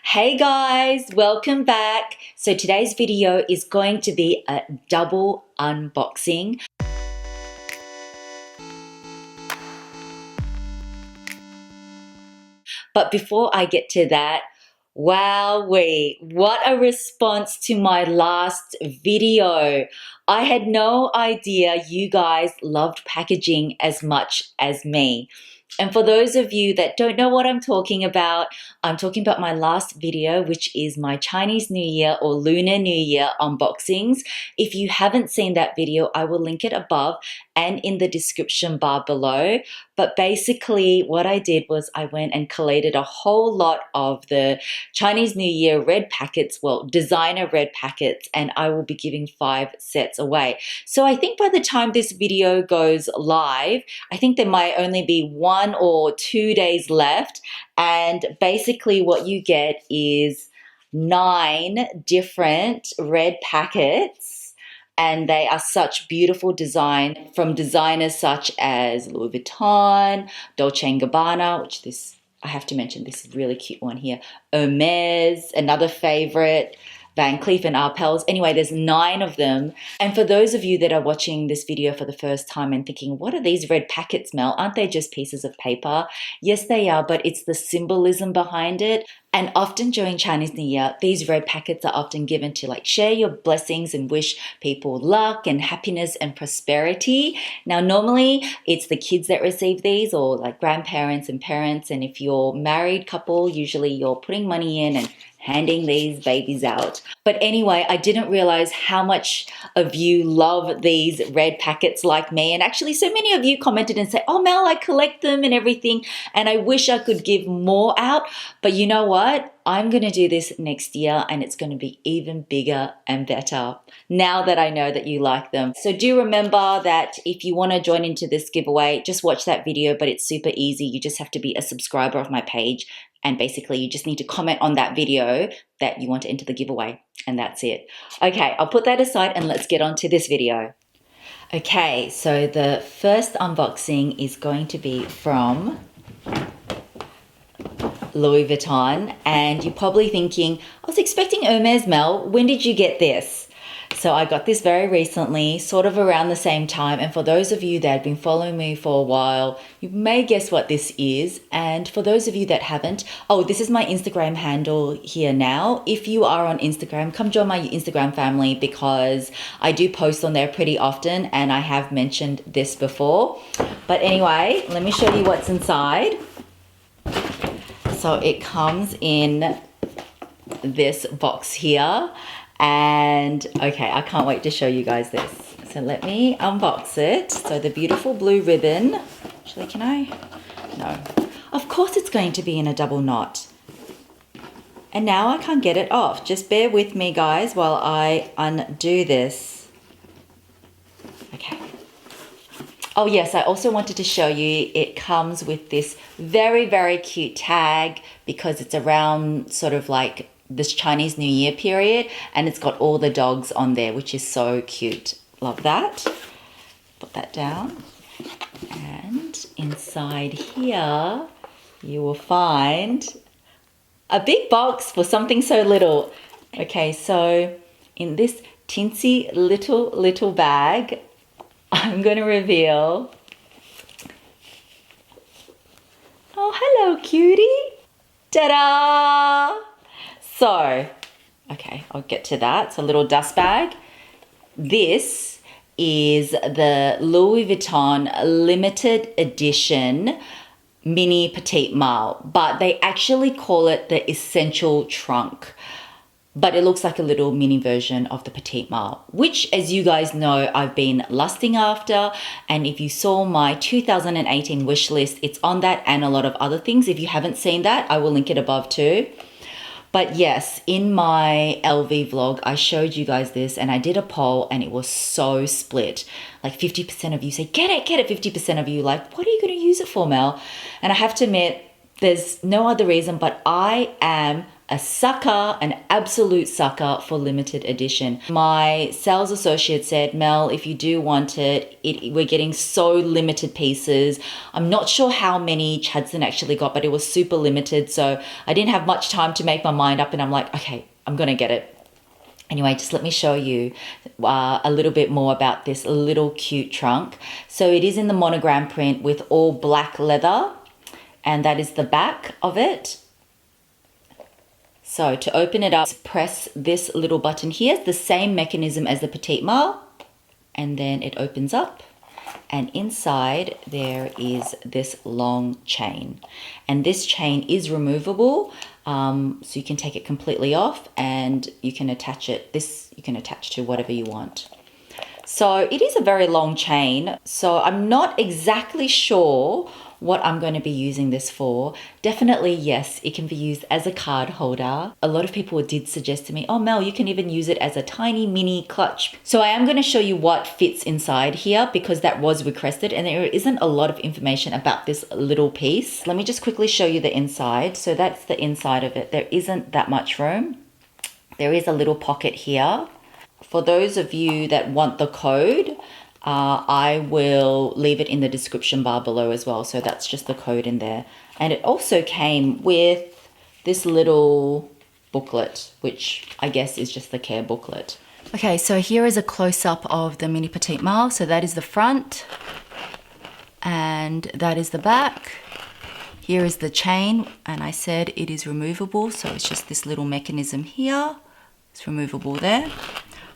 Hey guys, welcome back. So today's video is going to be a double unboxing. But before I get to that, wowee, what a response to my last video. I had no idea you guys loved packaging as much as me. And for those of you that don't know what I'm talking about my last video, which is my Chinese New Year or Lunar New Year unboxings. If you haven't seen that video, I will link it above and in the description bar below. But basically what I did was I went and collated a whole lot of the Chinese New Year red packets, well, designer red packets, and I will be giving 5 sets away. So I think by the time this video goes live, I think there might only be 1 or 2 days left. And basically what you get is 9 different red packets. And they are such beautiful design from designers such as Louis Vuitton, Dolce & Gabbana, which this, I have to mention, this is a really cute one here. Hermes, another favorite, Van Cleef and Arpels. Anyway, there's 9 of them. And for those of you that are watching this video for the first time and thinking, what are these red packets, Mel? Aren't they just pieces of paper? Yes, they are, but it's the symbolism behind it. And often during Chinese New Year, these red packets are often given to like share your blessings and wish people luck and happiness and prosperity. Now, normally it's the kids that receive these or like grandparents and parents. And if you're a married couple, usually you're putting money in and handing these babies out. But anyway, I didn't realize how much of you love these red packets like me. And actually so many of you commented and said, oh Mel, I collect them and everything. And I wish I could give more out. But you know what? I'm going to do this next year and it's going to be even bigger and better now that I know that you like them. So do remember that if you want to join into this giveaway, just watch that video, but it's super easy. You just have to be a subscriber of my page. And basically you just need to comment on that video that you want to enter the giveaway. And that's it. Okay, I'll put that aside and let's get on to this video. Okay, so the first unboxing is going to be from Louis Vuitton. And you're probably thinking, I was expecting Hermes, Mel. When did you get this? So I got this very recently, sort of around the same time. And for those of you that have been following me for a while, you may guess what this is. And for those of you that haven't, oh, this is my Instagram handle here now. If you are on Instagram, come join my Instagram family because I do post on there pretty often and I have mentioned this before. But anyway, let me show you what's inside. So it comes in this box here. And okay, I can't wait to show you guys this. So let me unbox it. So the beautiful blue ribbon. Actually, can I? No. Of course it's going to be in a double knot. And now I can't get it off. Just bear with me, guys, while I undo this. Okay. Oh yes, I also wanted to show you it comes with this very, very cute tag because it's around sort of like this Chinese New Year period and it's got all the dogs on there, which is so cute. Love that. Put that down. And inside here, you will find a big box for something so little. Okay, so in this teensy little bag, I'm going to reveal. Oh, hello, cutie. Ta-da! So, okay, I'll get to that. It's a little dust bag. This is the Louis Vuitton limited edition mini petite malle, but they actually call it the Essential Trunk. But it looks like a little mini version of the petite malle, which, as you guys know, I've been lusting after. And if you saw my 2018 wish list, it's on that and a lot of other things. If you haven't seen that, I will link it above too. But yes, in my LV vlog, I showed you guys this and I did a poll and it was so split. Like 50% of you say, get it. 50% of you like, what are you going to use it for, Mel? And I have to admit, there's no other reason, but I am a sucker, an absolute sucker for limited edition. My sales associate said, Mel, if you do want it, we're getting so limited pieces. I'm not sure how many Chadson actually got, but it was super limited. So I didn't have much time to make my mind up, and I'm like, okay, I'm going to get it. Anyway, just let me show you a little bit more about this little cute trunk. So it is in the monogram print with all black leather, and that is the back of it. So to open it up, press this little button here. It's the same mechanism as the Petite Malle, and then it opens up. And inside there is this long chain, and this chain is removable, so you can take it completely off and you can attach it. You can attach to whatever you want. So it is a very long chain, so I'm not exactly sure what I'm going to be using this for. Definitely, yes, it can be used as a card holder. A lot of people did suggest to me, oh Mel, you can even use it as a tiny mini clutch. So I am going to show you what fits inside here because that was requested, and there isn't a lot of information about this little piece. Let me just quickly show you the inside. So that's the inside of it. There isn't that much room. There is a little pocket here. For those of you that want the code, I will leave it in the description bar below as well. So that's just the code in there. And it also came with this little booklet, which I guess is just the care booklet. Okay, so here is a close-up of the mini Petite Malle. So that is the front and that is the back. Here is the chain, and I said it is removable. So it's just this little mechanism here. It's removable there.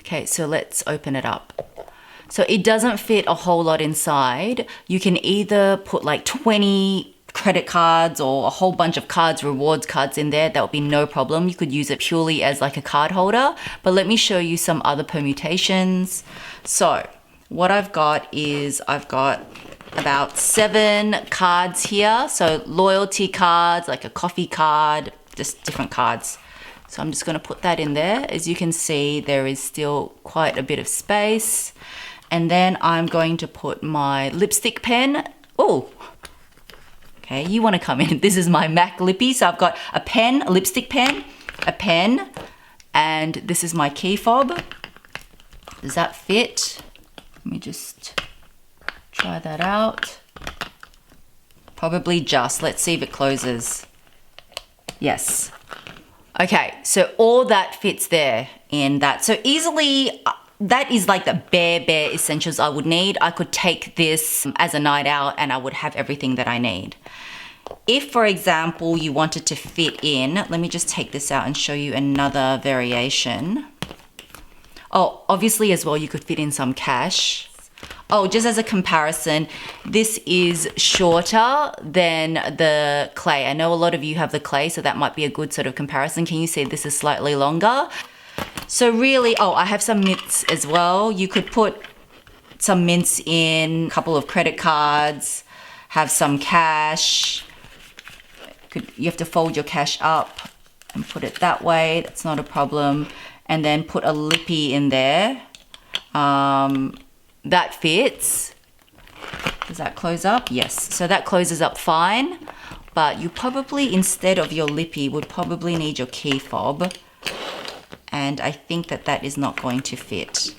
Okay, so let's open it up. So it doesn't fit a whole lot inside. You can either put like 20 credit cards or a whole bunch of cards, rewards cards in there. That would be no problem. You could use it purely as like a card holder, but let me show you some other permutations. So what I've got is I've got about 7 cards here. So loyalty cards, like a coffee card, just different cards. So I'm just going to put that in there. As you can see, there is still quite a bit of space. And then I'm going to put my lipstick pen. Oh, okay, you want to come in. This is my MAC lippy. So I've got a pen, a lipstick pen, a pen, and this is my key fob. Does that fit? Let me just try that out. Probably just. Let's see if it closes. Yes. Okay, so all that fits there in that. So easily, that is like the bare essentials I would need. I could take this as a night out and I would have everything that I need. If, for example, you wanted to fit in, let me just take this out and show you another variation. Oh, obviously as well, you could fit in some cash. Oh, just as a comparison, this is shorter than the clay. I know a lot of you have the clay, so that might be a good sort of comparison. Can you see this is slightly longer? So really, oh, I have some mints as well. You could put some mints in, a couple of credit cards, have some cash. You have to fold your cash up and put it that way. That's not a problem. And then put a lippy in there. That fits. Does that close up? Yes. So that closes up fine. But you probably, instead of your lippy, would probably need your key fob. And I think that that is not going to fit.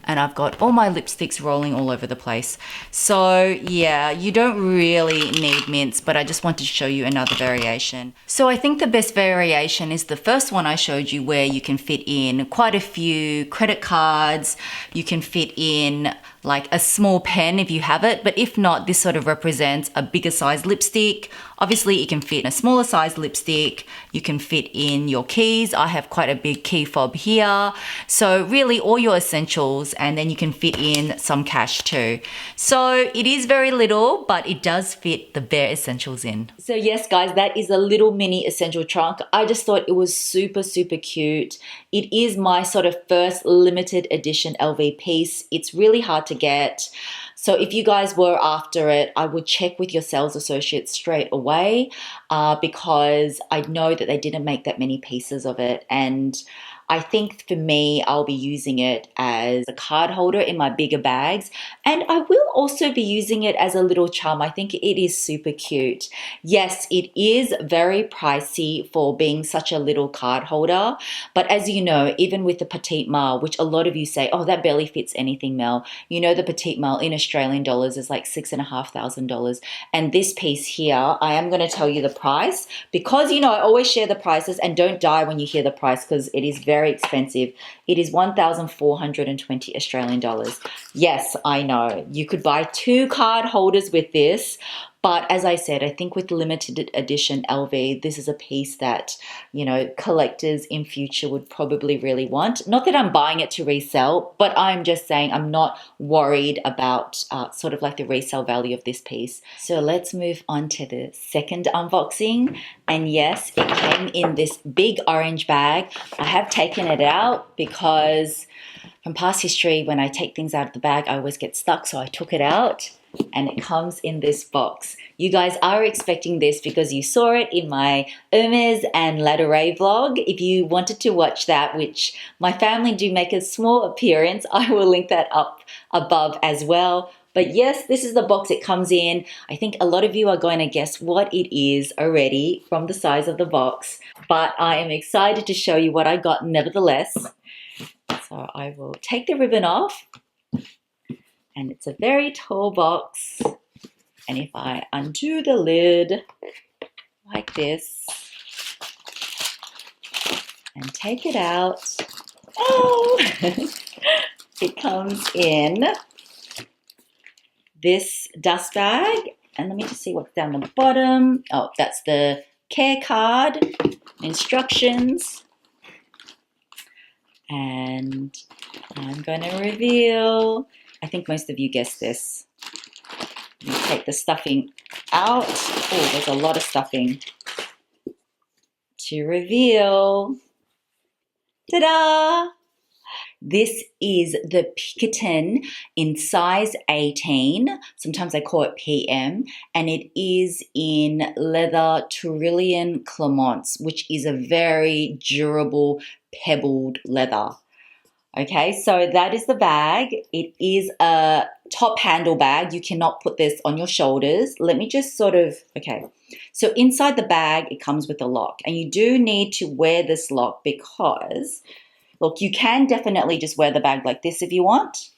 And I've got all my lipsticks rolling all over the place. So yeah, you don't really need mints, but I just wanted to show you another variation. So I think the best variation is the first one I showed you, where you can fit in quite a few credit cards. You can fit in like a small pen if you have it, but if not, this sort of represents a bigger size lipstick. Obviously it can fit in a smaller size lipstick. You can fit in your keys. I have quite a big key fob here. So really all your essentials, and then you can fit in some cash too. So it is very little, but it does fit the bare essentials in. So yes guys, that is a little mini essential trunk. I just thought it was super, super cute. It is my sort of first limited edition LV piece. It's really hard to get. So if you guys were after it, I would check with your sales associates straight away because I know that they didn't make that many pieces of it. And I think for me, I'll be using it as a card holder in my bigger bags. And I will also be using it as a little charm. I think it is super cute. Yes, it is very pricey for being such a little card holder. But as you know, even with the Petite Malle, which a lot of you say, oh, that barely fits anything, Mel. You know, the Petite Malle in Australian dollars is like $6,500. And this piece here, I am going to tell you the price because, you know, I always share the prices, and don't die when you hear the price because it is very expensive. It is 1,420 Australian dollars. Yes, I know. You could buy 2 card holders with this. But as I said, I think with limited edition LV, this is a piece that, you know, collectors in future would probably really want. Not that I'm buying it to resell, but I'm just saying I'm not worried about sort of like the resale value of this piece. So let's move on to the second unboxing. And yes, it came in this big orange bag. I have taken it out because from past history, when I take things out of the bag, I always get stuck. So I took it out. And it comes in this box. You guys are expecting this because you saw it in my Hermes and LV vlog. If you wanted to watch that, which my family do make a small appearance, I will link that up above as well. But yes, this is the box it comes in. I think a lot of you are going to guess what it is already from the size of the box. But I am excited to show you what I got nevertheless. So I will take the ribbon off. And it's a very tall box. And if I undo the lid like this and take it out, oh, it comes in this dust bag. And let me just see what's down the bottom. Oh, that's the care card, instructions. And I'm going to reveal, I think most of you guessed this. You take the stuffing out. Oh, there's a lot of stuffing. To reveal, ta-da! This is the Picotin in size 18. Sometimes I call it PM. And it is in leather Tyrolean Clemence, which is a very durable pebbled leather. Okay, so that is the bag. It is a top handle bag. You cannot put this on your shoulders. Let me just sort of, okay. So inside the bag, it comes with a lock. And you do need to wear this lock because, look, you can definitely just wear the bag like this if you want.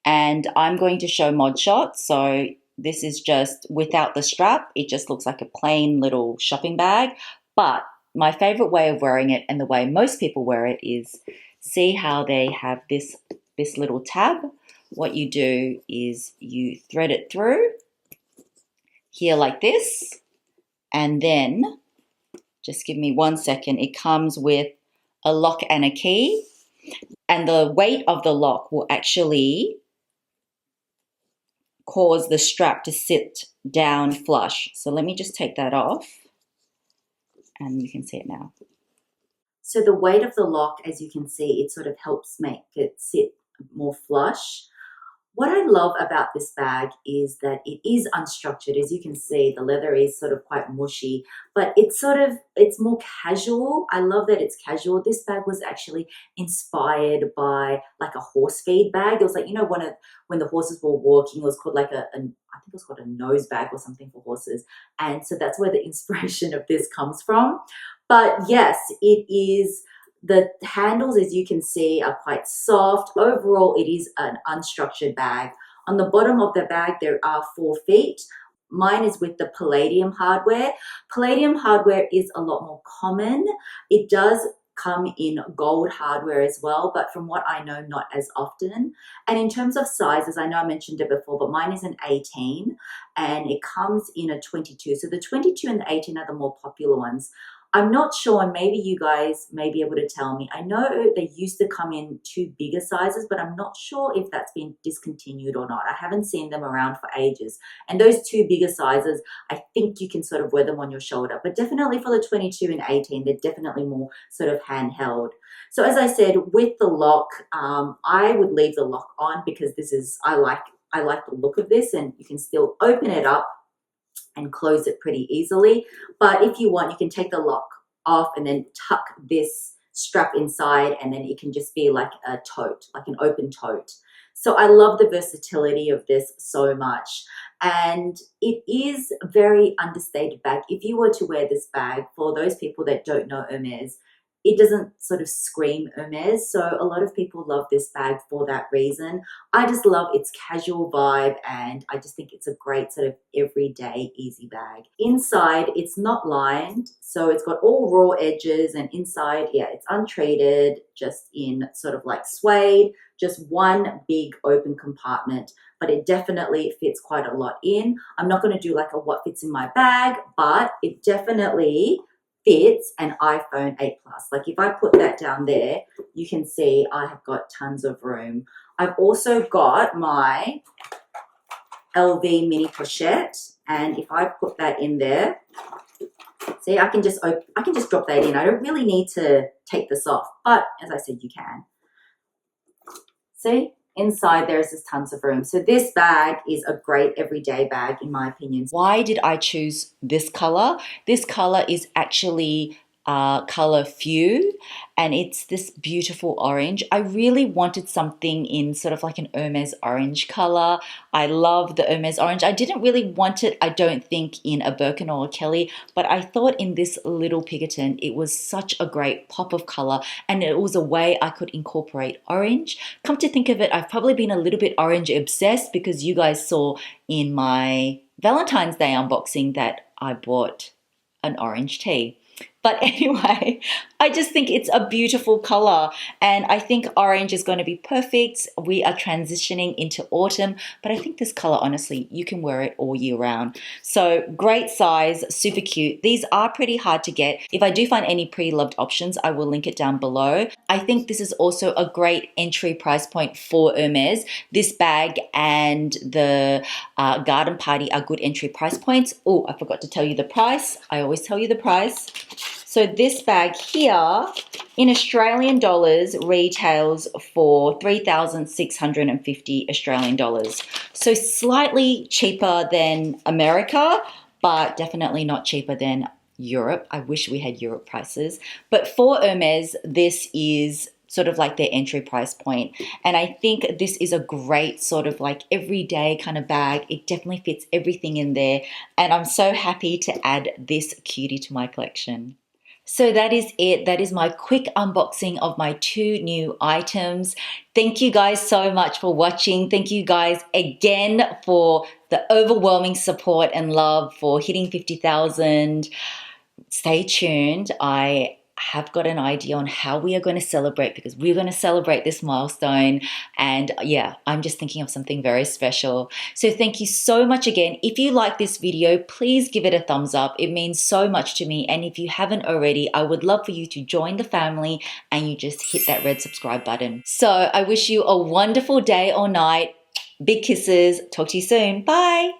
And I'm going to show mod shots. So this is just without the strap. It just looks like a plain little shopping bag. But my favorite way of wearing it, and the way most people wear it, is see how they have this little tab. What you do is you thread it through here like this, and then just give me 1 second. It comes with a lock and a key, and the weight of the lock will actually cause the strap to sit down flush. So let me just take that off, and you can see it now. So the weight of the lock, as you can see, it sort of helps make it sit more flush. What I love about this bag is that it is unstructured. As you can see, the leather is sort of quite mushy, but it's more casual. I love that it's casual. This bag was actually inspired by like a horse feed bag. It was like, you know, when the horses were walking, it was called like I think it was called a nose bag or something for horses. And so that's where the inspiration of this comes from. But yes, it is. The handles, as you can see, are quite soft. Overall, it is an unstructured bag. On the bottom of the bag, there are 4 feet. Mine is with the palladium hardware. Palladium hardware is a lot more common. It does come in gold hardware as well, but from what I know, not as often. And in terms of sizes, I know I mentioned it before, but mine is an 18 and it comes in a 22. So the 22 and the 18 are the more popular ones. I'm not sure, and maybe you guys may be able to tell me. I know they used to come in 2 bigger sizes, but I'm not sure if that's been discontinued or not. I haven't seen them around for ages. And those 2 bigger sizes, I think you can sort of wear them on your shoulder. But definitely for the 22 and 18, they're definitely more sort of handheld. So as I said, with the lock, I would leave the lock on because I like the look of this, and you can still open it up and close it pretty easily. But if you want, you can take the lock off and then tuck this strap inside, and then it can just be like a tote, like an open tote. So I love the versatility of this so much. And it is a very understated bag. If you were to wear this bag, for those people that don't know Hermes, it doesn't sort of scream Hermes. So a lot of people love this bag for that reason. I just love its casual vibe, and I just think it's a great sort of everyday easy bag. Inside, it's not lined, so it's got all raw edges, and inside, yeah, it's untreated, just in sort of like suede, just one big open compartment, but it definitely fits quite a lot in. I'm not going to do like a what fits in my bag, but it definitely fits an iPhone 8 Plus. Like if I put that down there, you can see I have got tons of room. I've also got my LV mini pochette, and if I put that in there, see, I can just drop that in. I don't really need to take this off, but as I said, you can. See, inside there's just tons of room. So this bag is a great everyday bag in my opinion. Why did I choose this color? This color is actually Col Feu, and it's this beautiful orange. I really wanted something in sort of like an Hermes orange color. I love the Hermes orange. I didn't really want it, I don't think, in a Birkin or a Kelly, but I thought in this little Picotin, it was such a great pop of color, and it was a way I could incorporate orange. Come to think of it, I've probably been a little bit orange obsessed because you guys saw in my Valentine's Day unboxing that I bought an orange tea. But anyway, I just think it's a beautiful color, and I think orange is going to be perfect. We are transitioning into autumn, but I think this color, honestly, you can wear it all year round. So great size, super cute. These are pretty hard to get. If I do find any pre-loved options, I will link it down below. I think this is also a great entry price point for Hermes. This bag and the garden party are good entry price points. Oh, I forgot to tell you the price. I always tell you the price. So this bag here in Australian dollars retails for 3,650 Australian dollars. So slightly cheaper than America, but definitely not cheaper than Europe. I wish we had Europe prices. But for Hermes, this is sort of like their entry price point. And I think this is a great sort of like everyday kind of bag. It definitely fits everything in there. And I'm so happy to add this cutie to my collection. So that is it. That is my quick unboxing of my 2 new items. Thank you guys so much for watching. Thank you guys again for the overwhelming support and love for hitting 50,000. Stay tuned. I have got an idea on how we are going to celebrate, because we're going to celebrate this milestone, and yeah, I'm just thinking of something very special. So thank you so much again. If you like this video, please give it a thumbs up. It means so much to me, and if you haven't already, I would love for you to join the family and you just hit that red subscribe button. So I wish you a wonderful day or night. Big kisses. Talk to you soon. Bye.